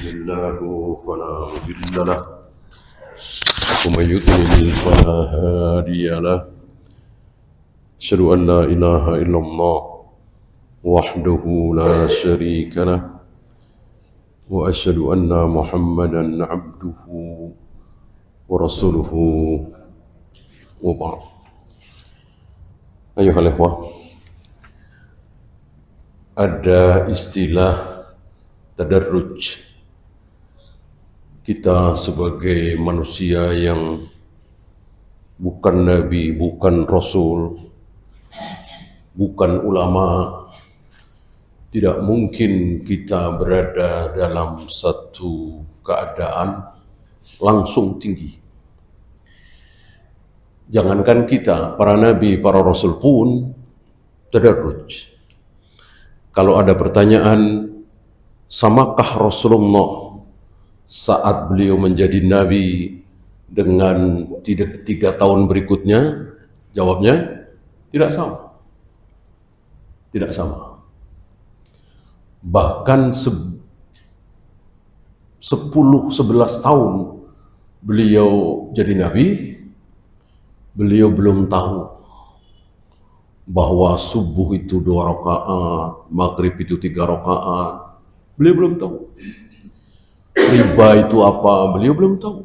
الله فلا مضل له ومن يضلل فلا هادي له أشهد أن لا إله إلا الله وحده لا شريك له وأشهد أن محمدا عبده ورسوله وبعد. أيها الإخوة, ada istilah tadarruj. Kita sebagai manusia yang bukan nabi, bukan rasul, bukan ulama, tidak mungkin kita berada dalam satu keadaan langsung tinggi. Jangankan kita, para nabi, para rasul pun tadarruj. Kalau ada pertanyaan, samakah Rasulullah saat beliau menjadi nabi dengan 3 tahun berikutnya? Jawabnya, tidak sama. Tidak sama. Bahkan 10-11 tahun beliau jadi nabi, beliau belum tahu bahwa subuh itu 2 rakaat, maghrib itu 3 rakaat. Beliau belum tahu. Riba itu apa? Beliau belum tahu.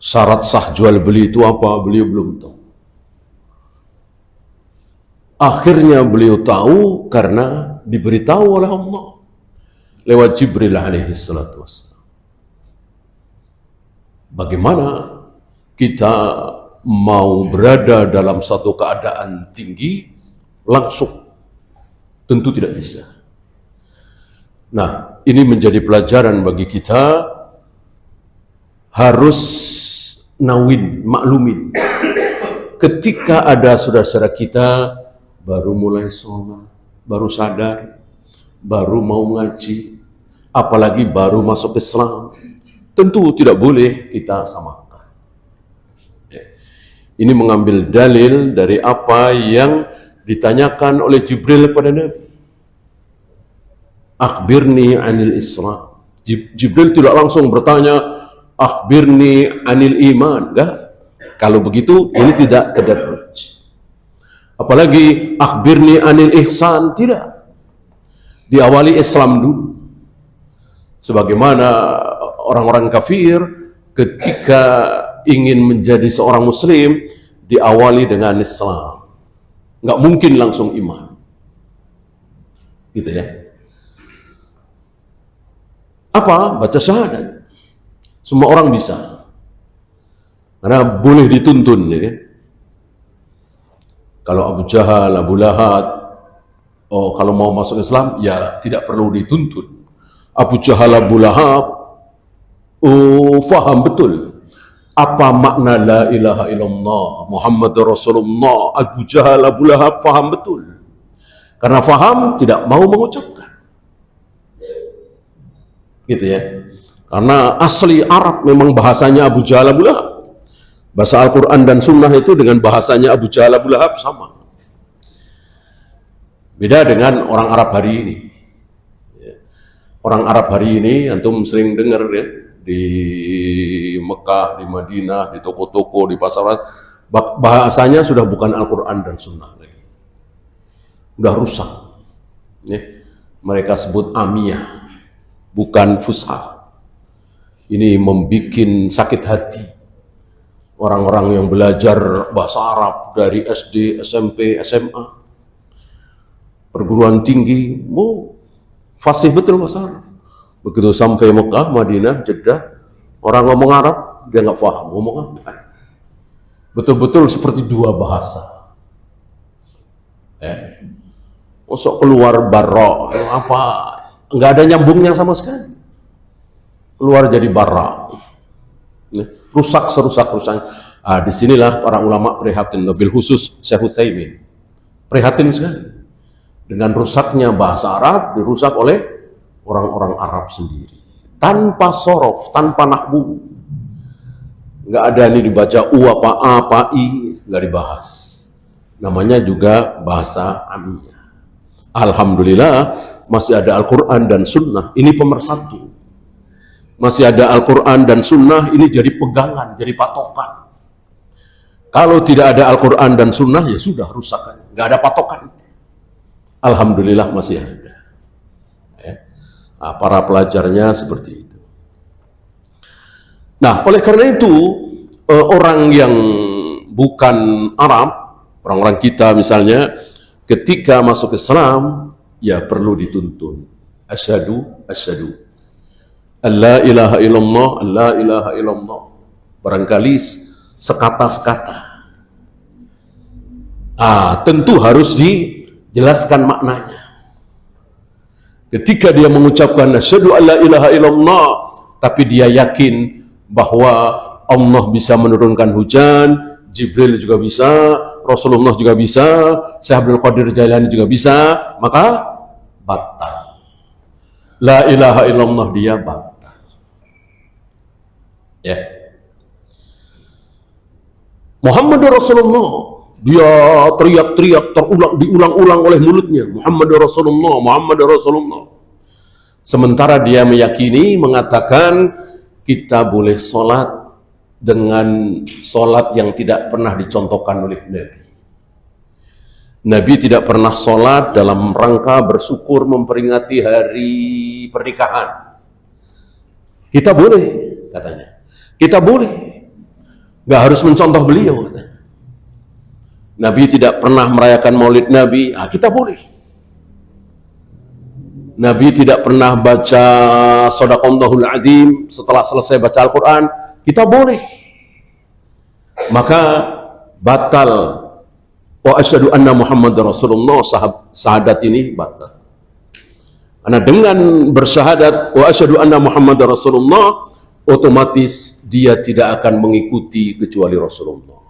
Syarat sah jual beli itu apa? Beliau belum tahu. Akhirnya beliau tahu karena diberitahu oleh Allah lewat Jibril alaihi salatu wassalam. Bagaimana kita mau berada dalam satu keadaan tinggi langsung? Tentu tidak bisa. Nah, ini menjadi pelajaran bagi kita, harus maklumin. Ketika ada saudara-saudara kita baru mulai sholat, baru sadar, baru mau ngaji, apalagi baru masuk Islam, tentu tidak boleh kita samakan. Ini mengambil dalil dari apa yang ditanyakan oleh Jibril kepada Nabi. Akhbirni anil Islam. Jibril tidak langsung bertanya, akhbirni anil iman. Enggak. Kalau begitu, ini tidak tadarruj. Apalagi akhbirni anil ihsan. Tidak. Diawali Islam dulu. Sebagaimana orang-orang kafir ketika ingin menjadi seorang muslim, diawali dengan Islam. Nggak mungkin langsung iman. Gitu ya. Apa? Baca syahadat. Semua orang bisa. Karena boleh dituntun. Ya. Kalau Abu Jahal, Abu Lahab, kalau mau masuk Islam, ya tidak perlu dituntun. Abu Jahal, Abu Lahab, faham betul apa makna la ilaha illallah Muhammad Rasulullah. Abu Jahal, Abu Lahab faham betul. Karena faham, tidak mau mengucapkan. Gitu ya. Karena asli Arab memang bahasanya Abu Jahal, Abu Lahab. Bahasa Al-Quran dan Sunnah itu dengan bahasanya Abu Jahal, Abu Lahab sama. Beda dengan orang Arab hari ini. Orang Arab hari ini, antum sering dengar ya, di Mekah, di Madinah, di toko-toko, di pasar, bahasanya sudah bukan Al-Quran dan Sunnah lagi. Sudah rusak. Ya. Mereka sebut amiyah, bukan fusha. Ini membuat sakit hati orang-orang yang belajar bahasa Arab dari SD, SMP, SMA, perguruan tinggi, fasih betul bahasa Arab. Begitu sampai Mekah, Madinah, Jeddah, orang ngomong Arab, dia nggak paham ngomong apa. Betul-betul seperti dua bahasa. Masuk keluar barra, apa? Nggak ada nyambungnya sama sekali. Keluar jadi barra. Rusak serusak-rusaknya. Disinilah para ulama prihatin, lebih khusus Syekh Utsaimin. Prihatin sekali. Dengan rusaknya bahasa Arab, dirusak oleh orang-orang Arab sendiri, tanpa sorof, tanpa nahwu. Nggak ada ini dibaca u apa a apa i, nggak dibahas. Namanya juga bahasa amiyah. Alhamdulillah masih ada Al-Quran dan Sunnah. Ini pemersatu. masih ada Al-Quran dan Sunnah, ini jadi pegangan, jadi patokan. Kalau tidak ada Al-Quran dan Sunnah, ya sudah rusak, nggak ada patokan. Alhamdulillah masih ada. Ya. Nah, para pelajarnya seperti itu. Nah, oleh karena itu, orang yang bukan Arab, orang-orang kita misalnya, ketika masuk Islam, ya perlu dituntun. Asyhadu alla ilaha illallah, alla ilaha illallah. Barangkali sekata-sekata. Tentu harus dijelaskan maknanya. Ketika dia mengucapkan asyhadu alla ilaha illallah, tapi dia yakin bahwa Allah bisa menurunkan hujan, Jibril juga bisa, Rasulullah juga bisa, Syekh Abdul Qadir Jailani juga bisa, maka batal. La ilaha illallah dia batal. Ya. Muhammad Rasulullah, dia teriak-teriak, diulang-ulang oleh mulutnya, Muhammad Rasulullah, Muhammad Rasulullah. Sementara dia meyakini, mengatakan kita boleh sholat dengan sholat yang tidak pernah dicontohkan oleh Nabi. Nabi tidak pernah sholat dalam rangka bersyukur memperingati hari pernikahan. Kita boleh, katanya. Kita boleh, nggak harus mencontoh beliau, katanya. Nabi tidak pernah merayakan maulid Nabi, kita boleh. Nabi tidak pernah baca Shadaqallahul Adzim setelah selesai baca Al-Quran, kita boleh. Maka batal wa asyhadu anna Muhammad Rasulullah, syahadat ini batal. Karena dengan bersyahadat wa asyhadu anna Muhammad Rasulullah, otomatis dia tidak akan mengikuti kecuali Rasulullah.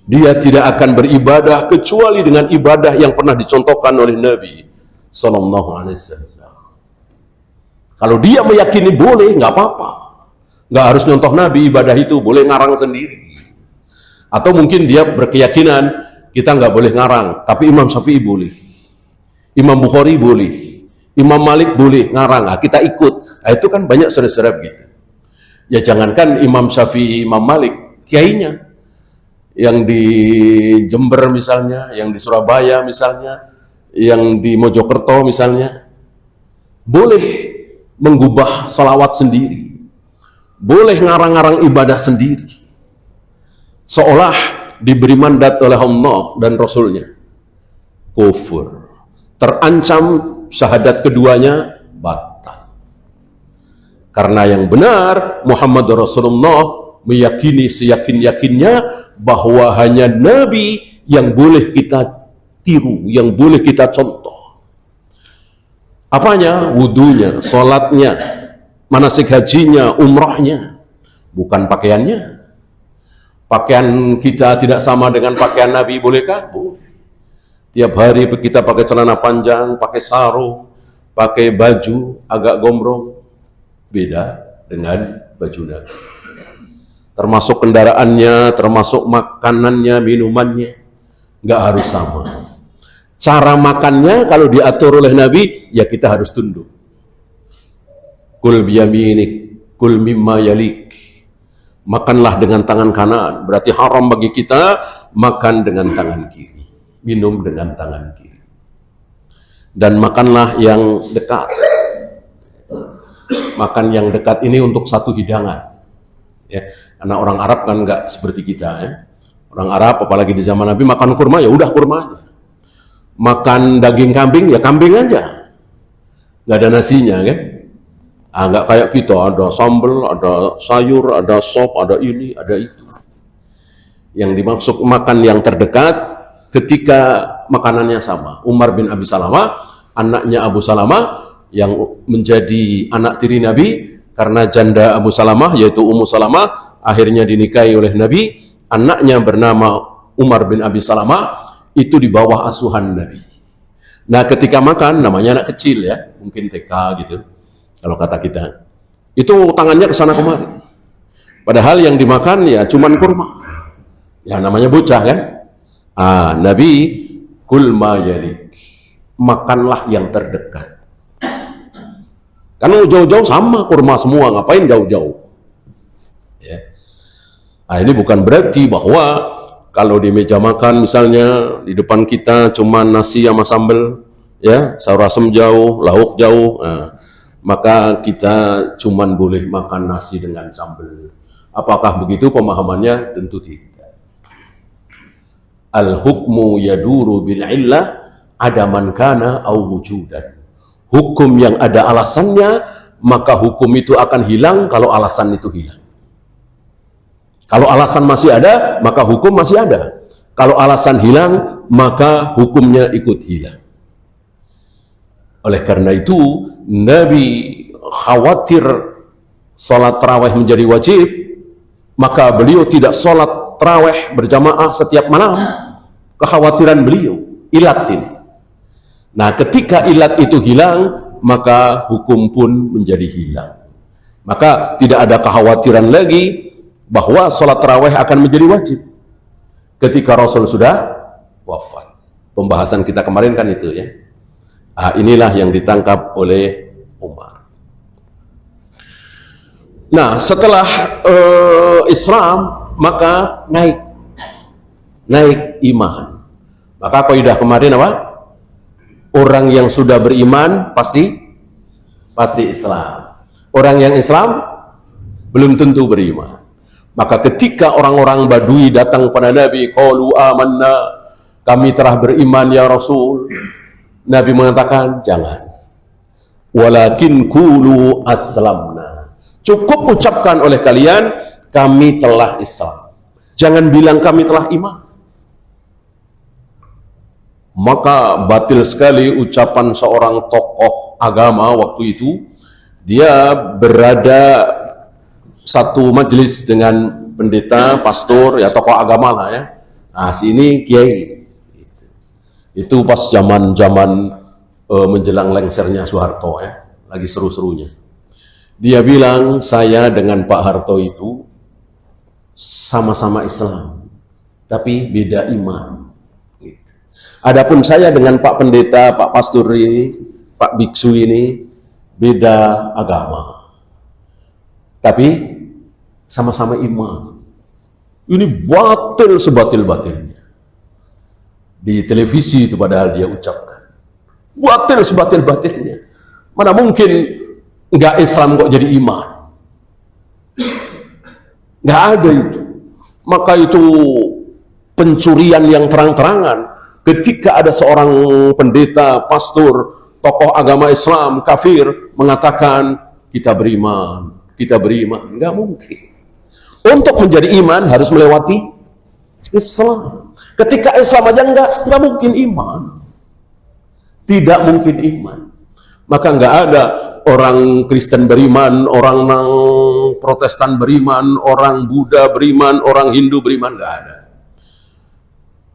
Dia tidak akan beribadah kecuali dengan ibadah yang pernah dicontohkan oleh Nabi Sallallahu Alaihi Wasallam. Kalau dia meyakini boleh, nggak apa-apa. Nggak harus nyontoh Nabi, ibadah itu boleh ngarang sendiri. Atau mungkin dia berkeyakinan kita nggak boleh ngarang, tapi Imam Syafi'i boleh, Imam Bukhari boleh, Imam Malik boleh ngarang, kita ikut. Itu kan banyak saudara-saudara begitu. Ya jangankan Imam Syafi'i, Imam Malik, kiainya yang di Jember misalnya, yang di Surabaya misalnya, yang di Mojokerto misalnya, boleh menggubah salawat sendiri, boleh ngarang-ngarang ibadah sendiri, seolah diberi mandat oleh Allah dan Rasulnya. Kufur, terancam syahadat keduanya batal. Karena yang benar, Muhammad Rasulullah meyakini seyakin-yakinnya bahwa hanya Nabi yang boleh kita tiru, yang boleh kita contoh. Apanya? Wudunya, sholatnya, manasik hajinya, umrahnya, bukan pakaiannya. Pakaian kita tidak sama dengan pakaian Nabi, bolehkah? Boleh. Tiap hari kita pakai celana panjang, pakai sarung, pakai baju agak gombrong, beda dengan baju Nabi. Termasuk kendaraannya, termasuk makanannya, minumannya, nggak harus sama. Cara makannya kalau diatur oleh Nabi, ya kita harus tunduk. Kul biyaminik, kul mimma yalik. Makanlah dengan tangan kanan, berarti haram bagi kita makan dengan tangan kiri, minum dengan tangan kiri. Dan makanlah yang dekat. Makan yang dekat ini untuk satu hidangan. Ya, karena orang Arab kan nggak seperti kita. Ya. Orang Arab, apalagi di zaman Nabi, makan kurma ya udah kurma aja. Makan daging kambing ya kambing aja, nggak ada nasinya kan. Nggak kayak kita, ada sambal, ada sayur, ada sop, ada ini, ada itu. Yang dimaksud makan yang terdekat ketika makanannya sama. Umar bin Abi Salamah, anaknya Abu Salamah, yang menjadi anak tiri Nabi, karena janda Abu Salamah yaitu Ummu Salamah akhirnya dinikahi oleh Nabi. Anaknya bernama Umar bin Abi Salamah, itu di bawah asuhan Nabi. Nah ketika makan, namanya anak kecil ya, mungkin TK gitu kalau kata kita, itu tangannya ke sana kemari, padahal yang dimakan ya cuman kurma, ya namanya bocah kan. Nabi kul ma yalik, makanlah yang terdekat. Karena jauh-jauh sama kurma semua, ngapain jauh-jauh? Ya. Nah, ini bukan berarti bahwa kalau di meja makan misalnya di depan kita cuma nasi sama sambal, ya, sayur asem jauh, lauk jauh, nah, maka kita cuma boleh makan nasi dengan sambal. Apakah begitu pemahamannya? Tentu tidak. Al-hukmu yaduru bil illah adaman kana au wujudan. Hukum yang ada alasannya, maka hukum itu akan hilang kalau alasan itu hilang. Kalau alasan masih ada, maka hukum masih ada. Kalau alasan hilang, maka hukumnya ikut hilang. Oleh karena itu, Nabi khawatir salat tarawih menjadi wajib, maka beliau tidak salat tarawih berjamaah setiap malam. Kekhawatiran beliau, ilatin. Nah, ketika ilat itu hilang, maka hukum pun menjadi hilang. Maka tidak ada kekhawatiran lagi bahwa sholat tarawih akan menjadi wajib ketika Rasul sudah wafat. Pembahasan kita kemarin kan itu, ya. Nah, inilah yang ditangkap oleh Umar. Nah, setelah Islam, maka naik iman. Maka kaidah kemarin apa? Orang yang sudah beriman pasti Islam. Orang yang Islam belum tentu beriman. Maka ketika orang-orang Badui datang kepada Nabi, qalu amanna, kami telah beriman ya Rasul. Nabi mengatakan, jangan. Walakin qulu aslamna. Cukup ucapkan oleh kalian, kami telah Islam. Jangan bilang kami telah iman. Maka batil sekali ucapan seorang tokoh agama waktu itu. Dia berada satu majelis dengan pendeta, pastor, ya tokoh agama lah, ya. Nah, sini kiai. Itu pas zaman menjelang lengsernya Soeharto, ya, lagi seru-serunya. Dia bilang, saya dengan Pak Harto itu sama-sama Islam, tapi beda iman. Adapun saya dengan Pak Pendeta, Pak Pastor ini, Pak Biksu ini, beda agama. Tapi sama-sama iman. Ini batil sebatil-batilnya. Di televisi itu padahal dia ucapkan. Batil sebatil-batilnya. Mana mungkin nggak Islam kok jadi iman? Nggak ada itu. Maka itu pencurian yang terang-terangan. Ketika ada seorang pendeta, pastor, tokoh agama Islam, kafir, mengatakan, kita beriman, nggak mungkin. Untuk menjadi iman harus melewati Islam. Ketika Islam aja nggak mungkin iman. Tidak mungkin iman. Maka nggak ada orang Kristen beriman, orang Protestan beriman, orang Buddha beriman, orang Hindu beriman, nggak ada.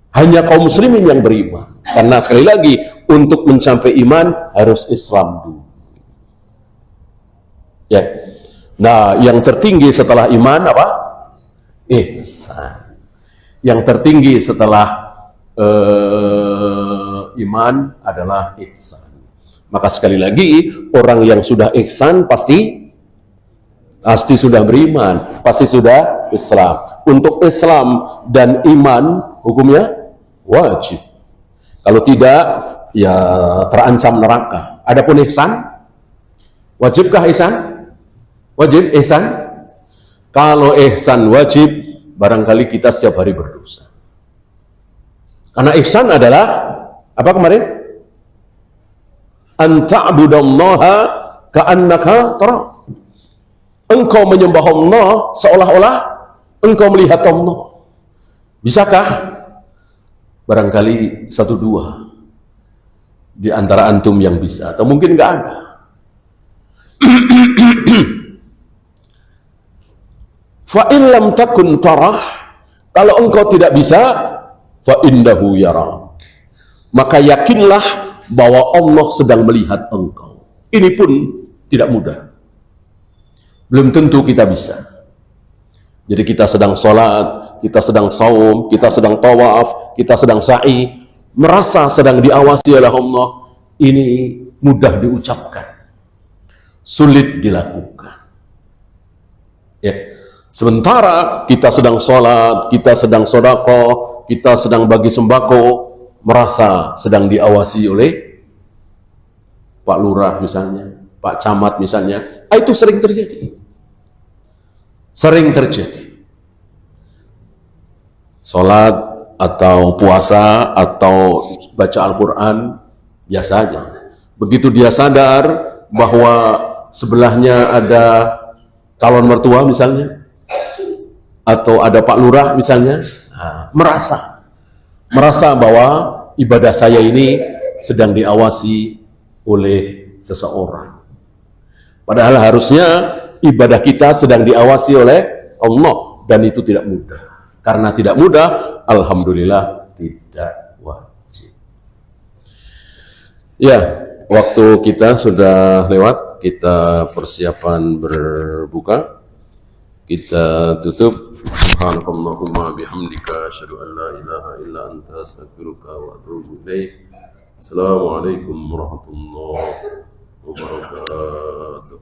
Hanya kaum muslimin yang beriman. Karena sekali lagi, untuk mencapai iman harus Islam dulu. Ya. Nah, yang tertinggi setelah iman apa? Ihsan. Yang tertinggi setelah iman adalah ihsan. Maka sekali lagi, orang yang sudah ihsan pasti sudah beriman, pasti sudah Islam. Untuk Islam dan iman hukumnya wajib. Kalau tidak, ya terancam neraka. Adapun ihsan, wajibkah ihsan? Wajib ihsan? Kalau ihsan wajib, barangkali kita setiap hari berdosa. Karena ihsan adalah apa kemarin? An ta'budallaha ka'annaka tara. Engkau menyembah Allah seolah-olah engkau melihat Allah. Bisakah? Barangkali 1-2 di antara antum yang bisa, atau mungkin nggak ada. Fa in lam takun tarah, kalau engkau tidak bisa, fa innahu yara, maka yakinlah bahwa Allah sedang melihat engkau. Ini pun tidak mudah. Belum tentu kita bisa. Jadi kita sedang sholat, kita sedang saum, kita sedang tawaf, kita sedang sa'i, merasa sedang diawasi oleh Allah, ini mudah diucapkan. sulit dilakukan. Ya. Sementara kita sedang sholat, kita sedang sedekah, kita sedang bagi sembako, merasa sedang diawasi oleh Pak Lurah misalnya, Pak Camat misalnya, itu sering terjadi. Sering terjadi. Sholat atau puasa atau baca Al-Quran biasa aja. Begitu dia sadar bahwa sebelahnya ada calon mertua misalnya, atau ada Pak Lurah misalnya, merasa bahwa ibadah saya ini sedang diawasi oleh seseorang. Padahal harusnya ibadah kita sedang diawasi oleh Allah, dan itu tidak mudah. Karena tidak mudah, alhamdulillah tidak wajib. Ya, waktu kita sudah lewat, kita persiapan berbuka. Kita tutup. Subhanakallahumma bihamdika asyhadu an la ilaha illa anta astaghfiruka wa atubu ilaik. Assalamualaikum warahmatullahi wabarakatuh.